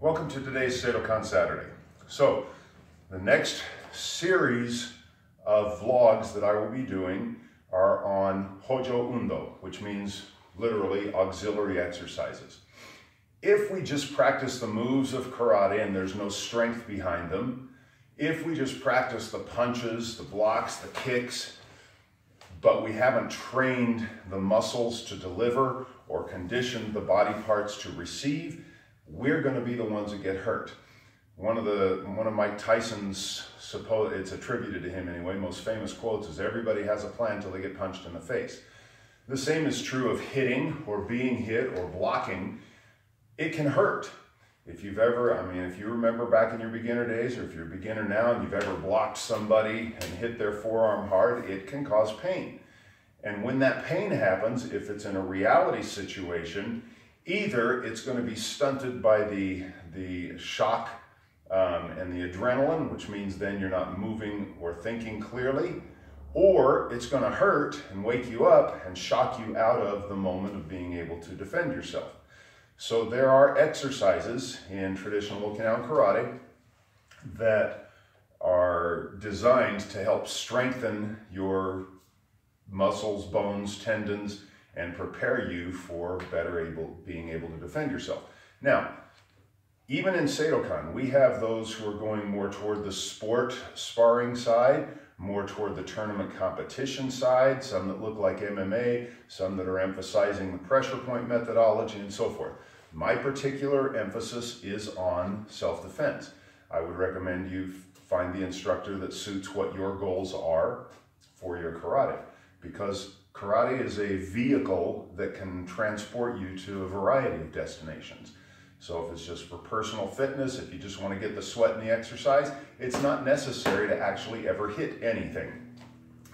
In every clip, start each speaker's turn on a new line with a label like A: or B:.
A: Welcome to today's Seidokan Saturday. So, the next series of vlogs that I will be doing are on Hojo Undo, which means literally auxiliary exercises. If we just practice the moves of karate and there's no strength behind them, if we just practice the punches, the blocks, the kicks, but we haven't trained the muscles to deliver or conditioned the body parts to receive, we're going to be the ones that get hurt. One of Mike Tyson's, it's attributed to him anyway, most famous quotes is, "Everybody has a plan till they get punched in the face." The same is true of hitting or being hit or blocking. It can hurt. If you remember back in your beginner days, or if you're a beginner now and you've ever blocked somebody and hit their forearm hard, it can cause pain. And when that pain happens, if it's in a reality situation, either it's going to be stunted by the shock and the adrenaline, which means then you're not moving or thinking clearly, or it's going to hurt and wake you up and shock you out of the moment of being able to defend yourself. So there are exercises in traditional Okinawan karate that are designed to help strengthen your muscles, bones, tendons, and prepare you for being able to defend yourself. Now, even in Seidokan, we have those who are going more toward the sport sparring side, more toward the tournament competition side, some that look like MMA, some that are emphasizing the pressure point methodology, and so forth. My particular emphasis is on self-defense. I would recommend you find the instructor that suits what your goals are for your karate, because karate is a vehicle that can transport you to a variety of destinations. So if it's just for personal fitness, if you just want to get the sweat in the exercise, it's not necessary to actually ever hit anything.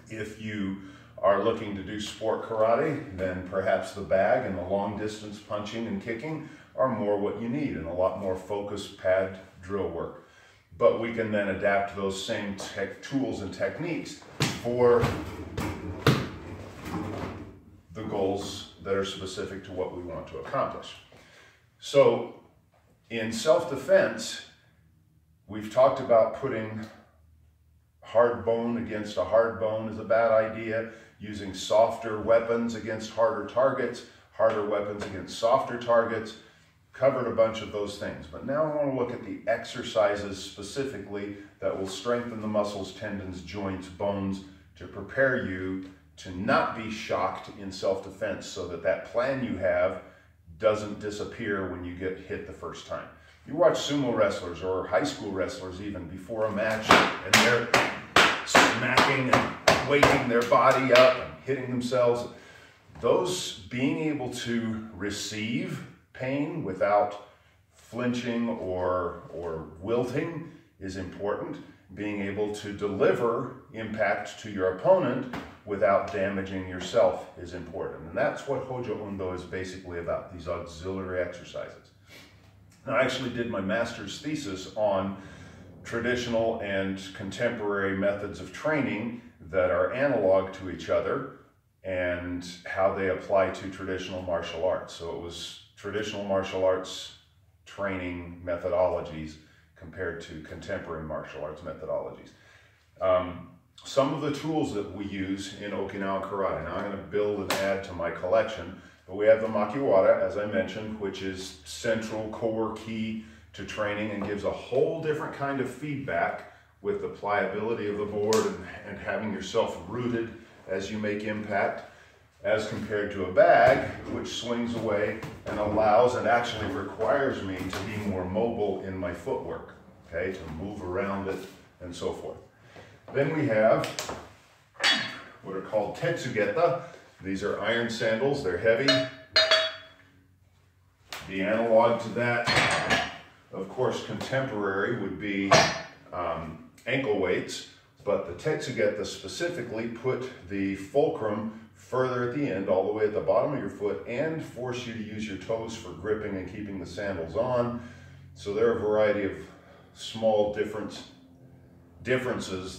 A: If you are looking to do sport karate, then perhaps the bag and the long distance punching and kicking are more what you need, and a lot more focused pad drill work. But we can then adapt those same tools and techniques for the goals that are specific to what we want to accomplish. So in self-defense, we've talked about putting hard bone against a hard bone is a bad idea, using softer weapons against harder targets, harder weapons against softer targets, covered a bunch of those things. But now I want to look at the exercises specifically that will strengthen the muscles, tendons, joints, bones to prepare you to not be shocked in self-defense, so that that plan you have doesn't disappear when you get hit the first time. You watch sumo wrestlers or high school wrestlers even before a match, and they're smacking and waking their body up and hitting themselves. Those being able to receive pain without flinching or wilting is important. Being able to deliver impact to your opponent without damaging yourself is important. And that's what Hojo Undo is basically about, these auxiliary exercises. Now, I actually did my master's thesis on traditional and contemporary methods of training that are analog to each other and how they apply to traditional martial arts. So it was traditional martial arts training methodologies compared to contemporary martial arts methodologies. Some of the tools that we use in Okinawan karate. Now I'm going to build and add to my collection, but we have the makiwara, as I mentioned, which is central core key to training and gives a whole different kind of feedback with the pliability of the board and having yourself rooted as you make impact, as compared to a bag, which swings away and allows and actually requires me to be more mobile in my footwork, okay, to move around it and so forth. Then we have what are called tetsugeta. These are iron sandals, they're heavy. The analog to that, of course, contemporary would be ankle weights, but the tetsugeta specifically put the fulcrum further at the end, all the way at the bottom of your foot, and force you to use your toes for gripping and keeping the sandals on. So there are a variety of small differences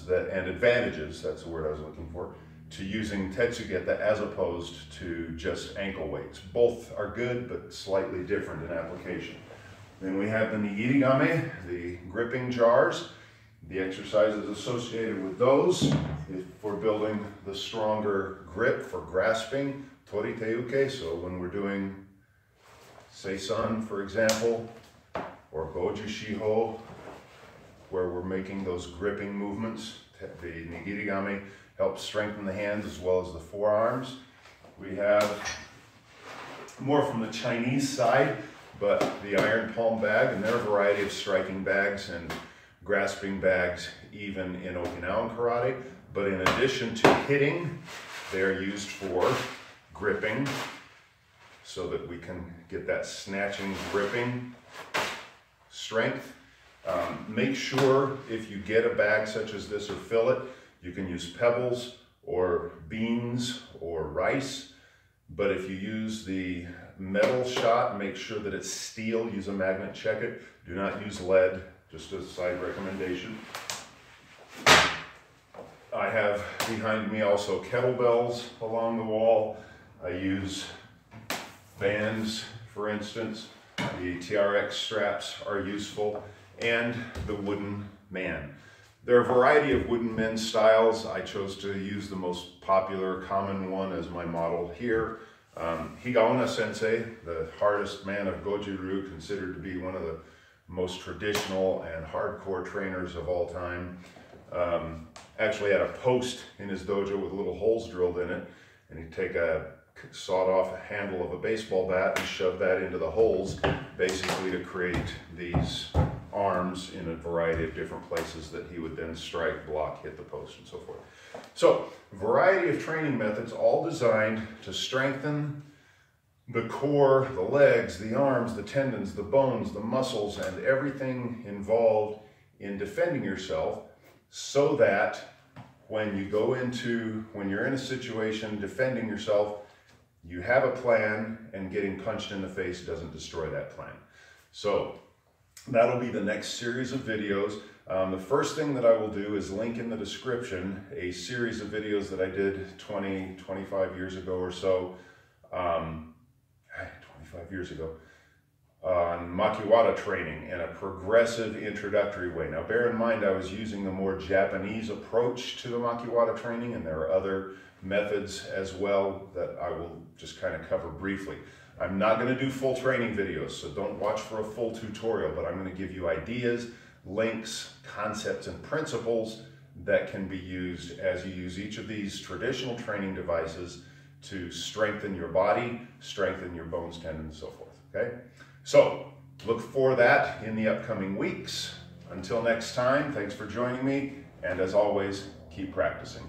A: and advantages, that's the word I was looking for, to using tetsugeta as opposed to just ankle weights. Both are good, but slightly different in application. Then we have the nigirigame, the gripping jars. The exercises associated with those is for building the stronger grip for grasping, toriteuke, so when we're doing seisan, for example, or goju shiho, where we're making those gripping movements. The nigirigame helps strengthen the hands as well as the forearms. We have more from the Chinese side, but the iron palm bag, and there are a variety of striking bags and grasping bags even in Okinawan karate. But in addition to hitting, they're used for gripping so that we can get that snatching, gripping strength. Make sure if you get a bag such as this or fill it, you can use pebbles or beans or rice. But if you use the metal shot, make sure that it's steel. Use a magnet, check it. Do not use lead, just as a side recommendation. I have behind me also kettlebells along the wall. I use bands, for instance. The TRX straps are useful, and the wooden man. There are a variety of wooden men styles. I chose to use the most popular, common one as my model here. Higaonna Sensei, the hardest man of Goju-ryu, considered to be one of the most traditional and hardcore trainers of all time. Actually had a post in his dojo with little holes drilled in it, and he'd take a sawed off handle of a baseball bat and shove that into the holes, basically to create these arms in a variety of different places that he would then strike, block, hit the post, and so forth. So, a variety of training methods, all designed to strengthen the core, the legs, the arms, the tendons, the bones, the muscles, and everything involved in defending yourself, so that when you're in a situation defending yourself, you have a plan, and getting punched in the face doesn't destroy that plan. So that'll be the next series of videos. The first thing that I will do is link in the description a series of videos that I did 25 years ago or so, 25 years ago, on makiwara training in a progressive introductory way. Now bear in mind I was using a more Japanese approach to the makiwara training, and there are other methods as well that I will just kind of cover briefly. I'm not going to do full training videos, so don't watch for a full tutorial, but I'm going to give you ideas, links, concepts, and principles that can be used as you use each of these traditional training devices to strengthen your body, strengthen your bones, tendons, and so forth, okay? So, look for that in the upcoming weeks. Until next time, thanks for joining me, and as always, keep practicing.